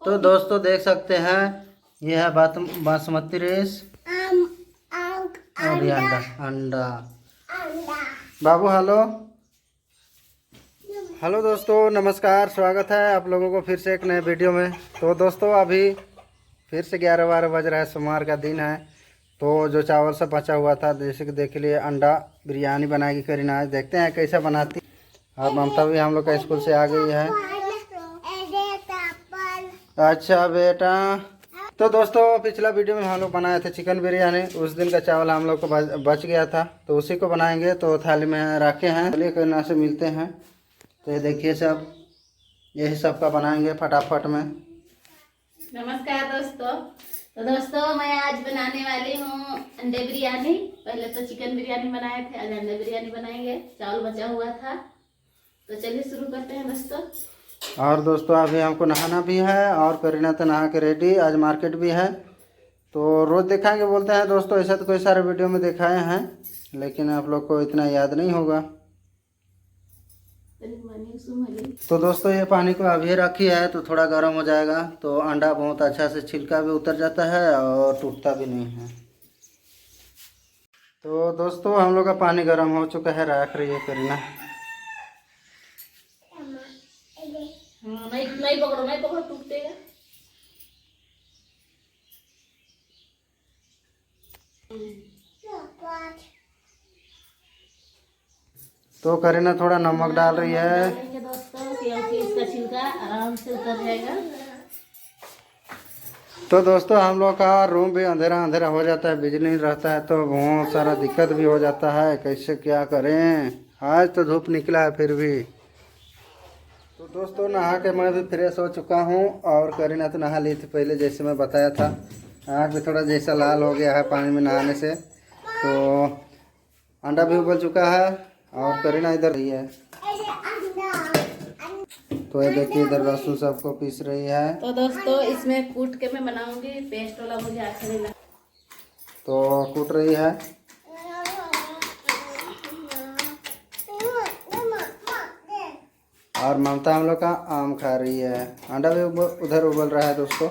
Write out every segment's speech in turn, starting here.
तो दोस्तों देख सकते हैं यह है बासमती राइस और ये अंडा अंडा। बाबू हेलो हेलो दोस्तों नमस्कार, स्वागत है आप लोगों को फिर से एक नए वीडियो में। तो दोस्तों अभी फिर से 11-12 बज रहा है, सोमवार का दिन है। तो जो चावल सब बचा हुआ था जैसे कि देख लिए अंडा बिरयानी बनाएगी करीना, आज देखते हैं कैसा बनाती। और ममता भी हम लोग का स्कूल से आ गई है। अच्छा बेटा, तो दोस्तों पिछला वीडियो में हम लोग बनाए थे चिकन बिरयानी। उस दिन का चावल हम लोग को बच गया था तो उसी को बनाएंगे। तो थाली में रखे हैं, चलिए करीना से मिलते हैं। तो ये देखिए सब यही सब का बनाएंगे फटाफट में। नमस्कार दोस्तों। तो दोस्तों मैं आज बनाने वाली हूँ अंडे बिरयानी। पहले तो चिकन बिरयानी बनाए थे, आज अंडे बिरयानी बनाएंगे। चावल बचा हुआ था तो चलिए शुरू करते हैं दोस्तों। और दोस्तों अभी हमको नहाना भी है और करीना तो नहा के रेडी, आज मार्केट भी है। तो रोज़ दिखाएंगे बोलते हैं दोस्तों, ऐसा तो कई सारे वीडियो में दिखाए हैं लेकिन आप लोग को इतना याद नहीं होगा। तो दोस्तों ये पानी को अभी रखी है तो थोड़ा गर्म हो जाएगा तो अंडा बहुत अच्छा से छिलका भी उतर जाता है और टूटता भी नहीं है। तो दोस्तों हम लोग का पानी गर्म हो चुका है, रख रही है करीना। नहीं पकड़ो टूटेगा। तो करीना थोड़ा नमक डाल रही है दोस्तों क्योंकि इसका छिलका आराम से उतर जाएगा। तो दोस्तों हम लोग का रूम भी अंधेरा अंधेरा हो जाता है, बिजली नहीं रहता है तो बहुत सारा दिक्कत भी हो जाता है, कैसे क्या करें। आज तो धूप निकला है फिर भी। तो दोस्तों नहा के मैं भी फ्रेश हो चुका हूँ और करीना तो नहा ली थी पहले जैसे मैं बताया था। आँख भी थोड़ा जैसा लाल हो गया है पानी में नहाने से। तो अंडा भी उबल चुका है और करीना इधर रही है। तो ये देखिए इधर लहसुन सबको पीस रही है। तो दोस्तों इसमें कूट के मैं बनाऊंगी, पेस्ट वाला मुझे अच्छा नहीं लगता। तो कूट रही है और ममता हम लोग का आम खा रही है। अंडा भी उधर उबल रहा है दोस्तों।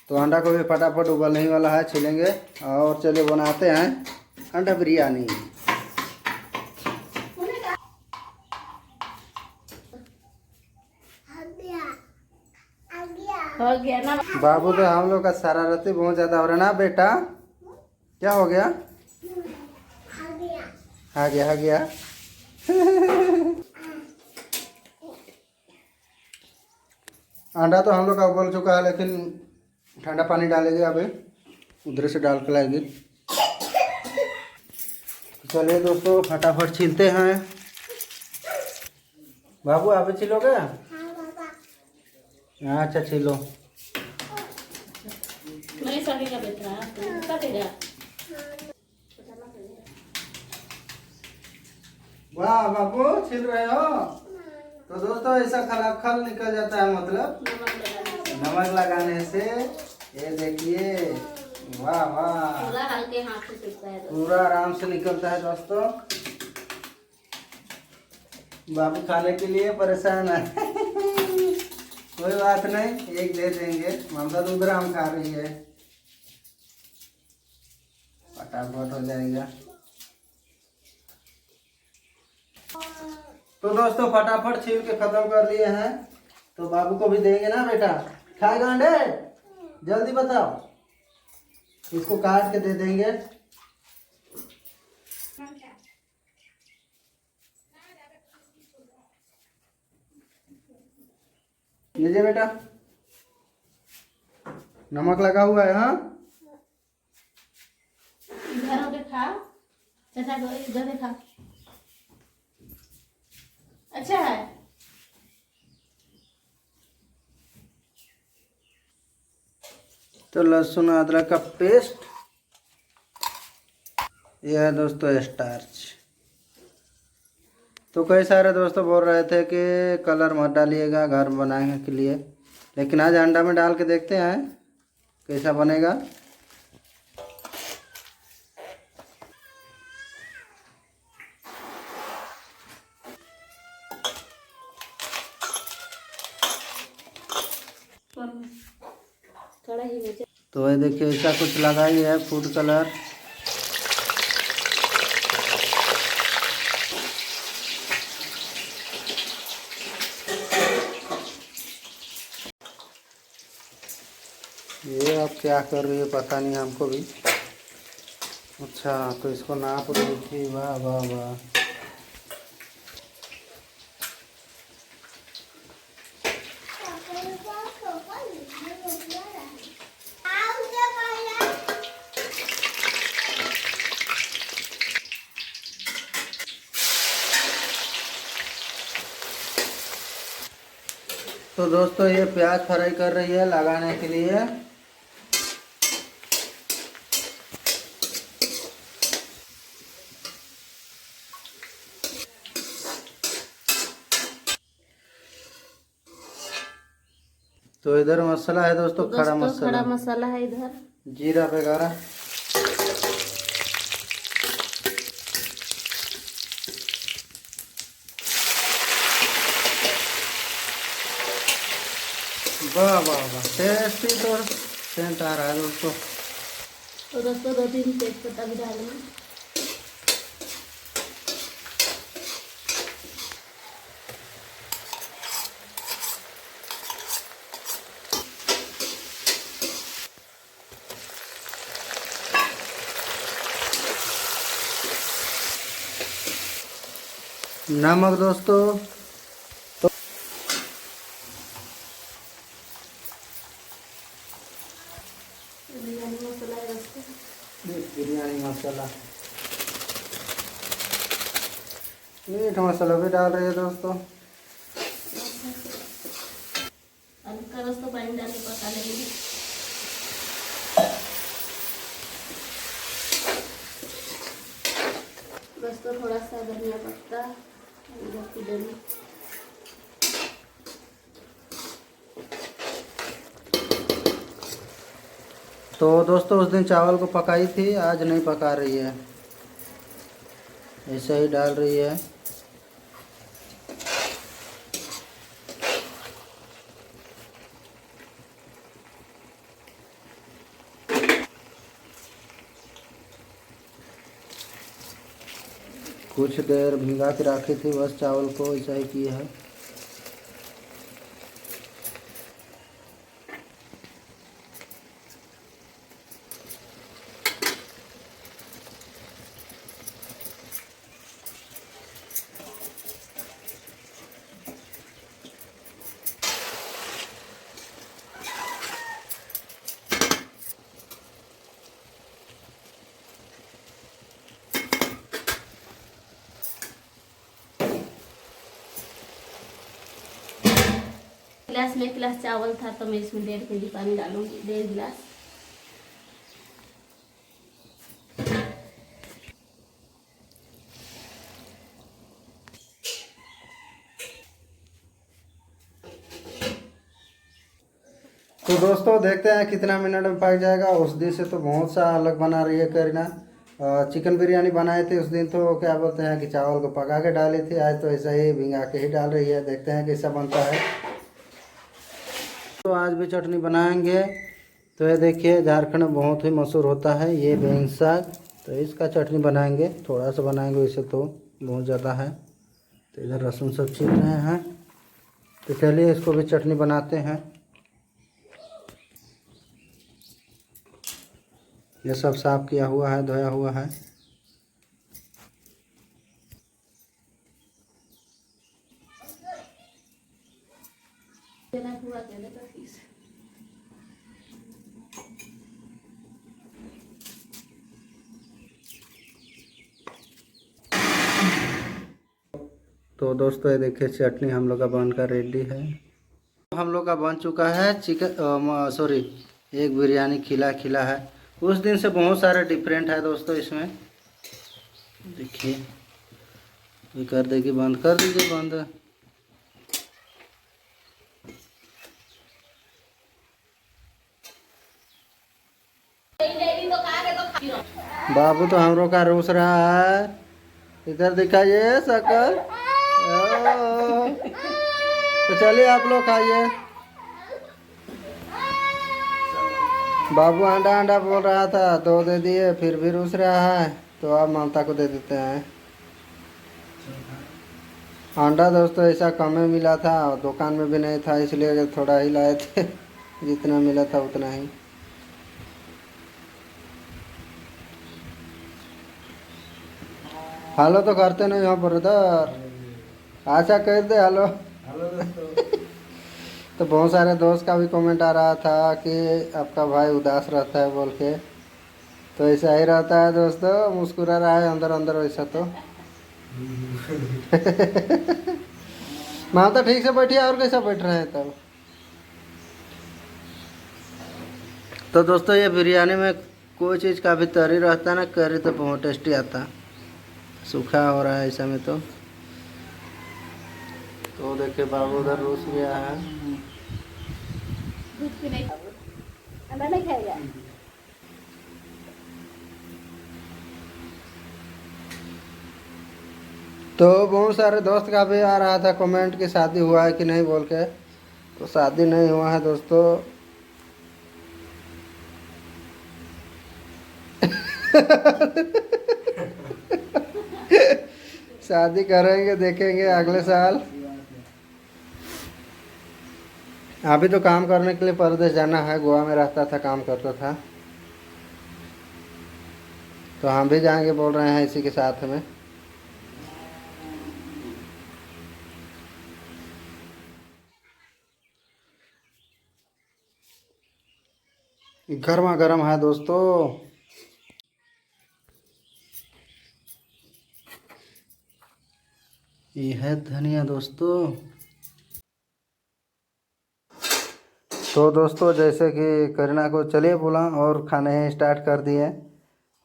तो अंडा को भी फटाफट उबलने ही वाला है, छिलेंगे और चलिए बनाते हैं अंडा बिरयानी। हो गया ना बाबू तो हम लोग का शरारती बहुत ज़्यादा हो रहा है ना बेटा, क्या हो गया? आ गया अंडा तो हम लोग का उबल चुका है लेकिन ठंडा पानी डालेंगे अभी, उधर से डाल के लाएंगे। चलिए दोस्तों फटाफट छीलते हैं। बाबू अभी छिलोगे? अच्छा छीलो। नहीं सकेगा बेटा, सकेगा। वाह बाबू छिल रहे हो। तो दोस्तों ऐसा खल निकल जाता है, मतलब नमक लगाने से। ये देखिए वाह वाह, पूरा हल्के हाथ से छिलता है दोस्तों। पूरा आराम से निकलता है दोस्तों। बाबू खाने के लिए परेशान है कोई बात नहीं, एक दे देंगे। ममता तो उधर आम खा रही है, फटाफट हो जाएगा। तो दोस्तों फटाफट छील के खत्म कर लिए हैं। तो बाबू को भी देंगे ना बेटा, खाएगा अंडे? जल्दी बताओ, इसको काट के दे देंगे। लीजिए बेटा, नमक लगा हुआ है। हाँ इधर होके खाओ चाचा, इधर देखा अच्छा है। तो लहसुन अदरक का पेस्ट, यह है दोस्तों स्टार्च। तो कई सारे दोस्तों बोल रहे थे कि कलर मत डालिएगा घर बनाने के लिए, लेकिन आज अंडा में डाल के देखते हैं कैसा बनेगा। थोड़ा ही बचा। तो ये देखिए ऐसा कुछ लगाई है फूड कलर। ये अब क्या कर रही है पता नहीं हमको भी। अच्छा तो इसको नाप रही थी, वाह वाह वाह। तो दोस्तों ये प्याज फ्राई कर रही है लगाने के लिए। तो इधर मसाला है दोस्तों, तो खड़ा दोस्तों खड़ा मसाला, मसाला है इधर। जीरा वगैरह। वाह वाह वाह, टेस्टी तो सेंट आ रहा है दोस्तों। तो दोस्तों 2-3 तेजपत्ता भी डालेंगे। नमक दोस्तों। तो बिरयानी मसाला है दोस्तों। बिरयानी मसाला, मीठ मसाला भी डाल रही है दोस्तों। हल्का दोस्तों पानी डाल के पका लेंगे। दोस्तों थोड़ा सा धनिया पत्ता इधर की डाली। तो दोस्तों उस दिन चावल को पकाई थी, आज नहीं पका रही है, ऐसे ही डाल रही है। कुछ देर भिगा के रखी थी बस चावल को, ऐसा ही किया है। गिलास में 1 गिलास चावल था तो मैं इसमें 1.5 kg पानी डालूंगी, 1.5 गिलास। तो दोस्तों देखते हैं कितना मिनट में पक जाएगा। उस दिन से तो बहुत सा अलग बना रही है करीना। चिकन बिरयानी बनाए थे उस दिन, तो क्या बोलते हैं कि चावल को पका के डाली थी, आज तो ऐसा ही भिंगा के ही डाल रही है। देखते हैं कैसा बनता है। तो आज भी चटनी बनाएंगे। तो ये देखिए झारखंड में बहुत ही मशहूर होता है ये बेंग साग, तो इसका चटनी बनाएंगे। थोड़ा सा बनाएंगे, वैसे तो बहुत ज़्यादा है। तो इधर लहसुन सब छील रहे हैं, तो चलिए इसको भी चटनी बनाते हैं। ये सब साफ किया हुआ है, धोया हुआ है। तो दोस्तों ये देखिए चटनी हम लोग का बनकर रेडी है। हम लोग का बन चुका है चिकन, सॉरी, एक बिरयानी खिला खिला है। उस दिन से बहुत सारे डिफरेंट है दोस्तों इसमें। देखिए ये कर देगी बंद, कर दीजिए बंद। बाबू तो हम लोग का रूस रहा है, इधर दिखाइए शक्ल। तो चलिए आप लोग खाइए। बाबू अंडा अंडा बोल रहा था, दो दे दिए, फिर भी रूस रहा है, तो अब ममता को दे देते हैं अंडा। दोस्तों ऐसा कम में मिला था, दुकान में भी नहीं था, इसलिए थोड़ा ही लाए थे जितना मिला था उतना ही। हेलो तो करते नहीं हो ब्रदर, अच्छा कर दे हेलो। तो बहुत सारे दोस्त का भी कमेंट आ रहा था कि आपका भाई उदास रहता है बोल के, तो ऐसा ही रहता है दोस्तों, मुस्कुरा रहा है अंदर अंदर वैसा तो माँ तो ठीक से बैठी है, और कैसा बैठ रहे हैं तब। तो दोस्तों ये बिरयानी में कोई चीज़ का भी तरी रहता है ना, करी तो बहुत टेस्टी आता। सूखा हो रहा है ऐसा में तो देखिए बाबू उधर रूस गया है। दूध भी नहीं खाओगे? अंडा नहीं खाएगा? तो बहुत सारे दोस्त का भी आ रहा था कमेंट कि शादी हुआ है कि नहीं बोल के, तो शादी नहीं हुआ है दोस्तों। शादी करेंगे, देखेंगे अगले साल। अभी तो काम करने के लिए परदेश जाना है, गोवा में रहता था, काम करता था, तो हम भी जाएंगे बोल रहे हैं इसी के साथ में। गर्मा गर्म है दोस्तों। ये है धनिया दोस्तों। तो दोस्तों जैसे कि करीना को चलिए बोला और खाने स्टार्ट कर दिए।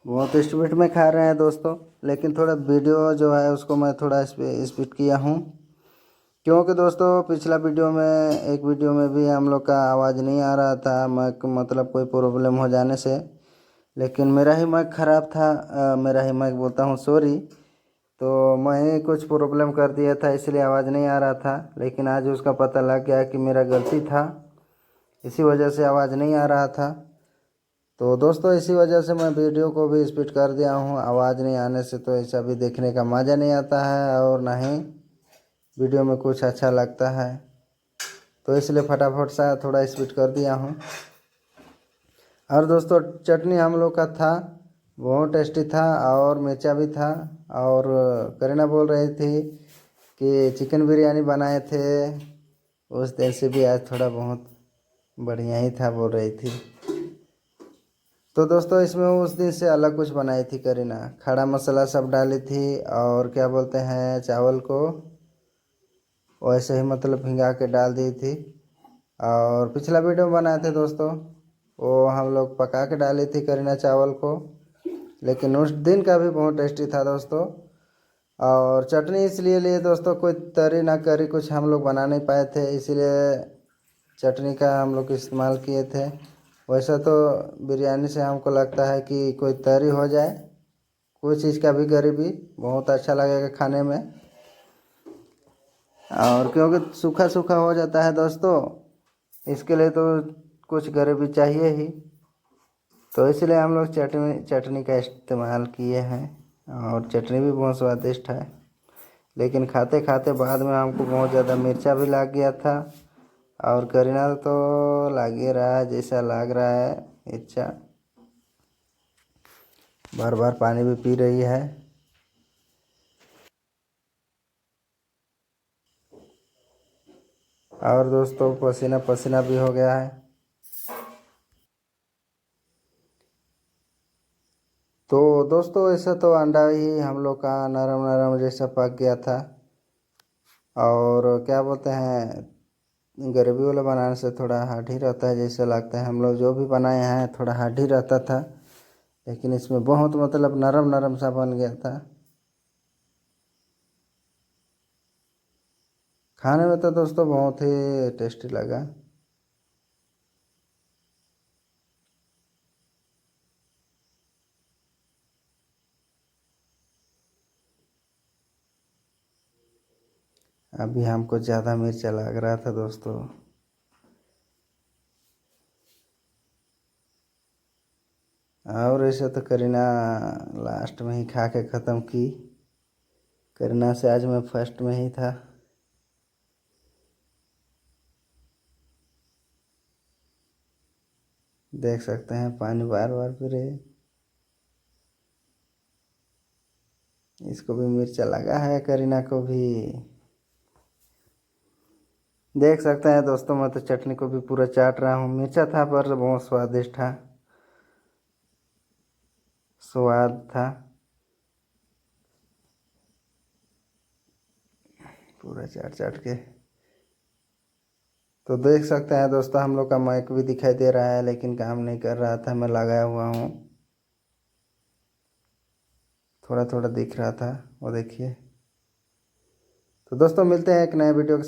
बहुत स्पीड में खा रहे हैं दोस्तों, लेकिन थोड़ा वीडियो जो है उसको मैं थोड़ा स्पीड किया हूँ, क्योंकि दोस्तों पिछला वीडियो में, एक वीडियो में भी हम लोग का आवाज़ नहीं आ रहा था, माइक मतलब कोई प्रॉब्लम हो जाने से। लेकिन मेरा ही माइक ख़राब था, मेरा ही माइक बोलता हूँ सॉरी, तो मैं ही कुछ प्रॉब्लम कर दिया था, इसलिए आवाज़ नहीं आ रहा था। लेकिन आज उसका पता लग गया कि मेरा गलती था, इसी वजह से आवाज़ नहीं आ रहा था। तो दोस्तों इसी वजह से मैं वीडियो को भी स्पीड कर दिया हूँ। आवाज़ नहीं आने से तो ऐसा भी देखने का मज़ा नहीं आता है, और ना ही वीडियो में कुछ अच्छा लगता है, तो इसलिए फटाफट सा थोड़ा स्पीड कर दिया हूँ। और दोस्तों चटनी हम लोग का था, बहुत टेस्टी था, और मिर्चा भी था। और करीना बोल रही थी कि चिकन बिरयानी बनाए थे, उस दिन से भी आज थोड़ा बहुत बढ़िया ही था बोल रही थी। तो दोस्तों इसमें उस दिन से अलग कुछ बनाई थी करीना, खड़ा मसाला सब डाली थी, और क्या बोलते हैं चावल को वैसे ही मतलब भिंगा के डाल दी थी। और पिछला वीडियो बनाए थे दोस्तों, वो हम लोग पका के डाली थी करीना चावल को, लेकिन उस दिन का भी बहुत टेस्टी था दोस्तों। और चटनी इसलिए लिए दोस्तों, कोई तरी ना करी कुछ हम लोग बना नहीं पाए थे, इसीलिए चटनी का हम लोग इस्तेमाल किए थे। वैसा तो बिरयानी से हमको लगता है कि कोई तरी हो जाए, कोई चीज़ का भी गरीबी बहुत अच्छा लगेगा खाने में। और क्योंकि सूखा सूखा हो जाता है दोस्तों, इसके लिए तो कुछ गरीबी चाहिए ही, तो इसलिए हम लोग चटनी चटनी का इस्तेमाल किए हैं। और चटनी भी बहुत स्वादिष्ट है, लेकिन खाते खाते बाद में हमको बहुत ज़्यादा मिर्चा भी लग गया था। और करीना तो लग ही रहा है, जैसा लग रहा है मिर्चा, बार बार पानी भी पी रही है। और दोस्तों पसीना पसीना भी हो गया है। तो दोस्तों ऐसा तो अंडा ही हम लोग का नरम नरम जैसा पक गया था। और क्या बोलते हैं ग्रेवी वाला बनाने से थोड़ा हार्ड ही रहता है, जैसे लगता है हम लोग जो भी बनाए हैं थोड़ा हार्ड ही रहता था, लेकिन इसमें बहुत मतलब नरम नरम सा बन गया था। खाने में तो दोस्तों बहुत ही टेस्टी लगा। अभी हमको ज़्यादा मिर्चा लग रहा था दोस्तों। और ऐसे तो करीना लास्ट में ही खा के ख़त्म की। करीना से आज मैं फर्स्ट में ही था। देख सकते हैं पानी बार बार पी रही है। इसको भी मिर्चा लगा है, करीना को भी। देख सकते हैं दोस्तों, मैं तो चटनी को भी पूरा चाट रहा हूँ। मिर्चा था पर बहुत स्वादिष्ट था, स्वाद था पूरा चाट चाट के। तो देख सकते हैं दोस्तों, हम लोग का माइक भी दिखाई दे रहा है लेकिन काम नहीं कर रहा था। मैं लगाया हुआ हूँ, थोड़ा थोड़ा दिख रहा था, वो देखिए। तो दोस्तों मिलते हैं एक नए वीडियो के साथ।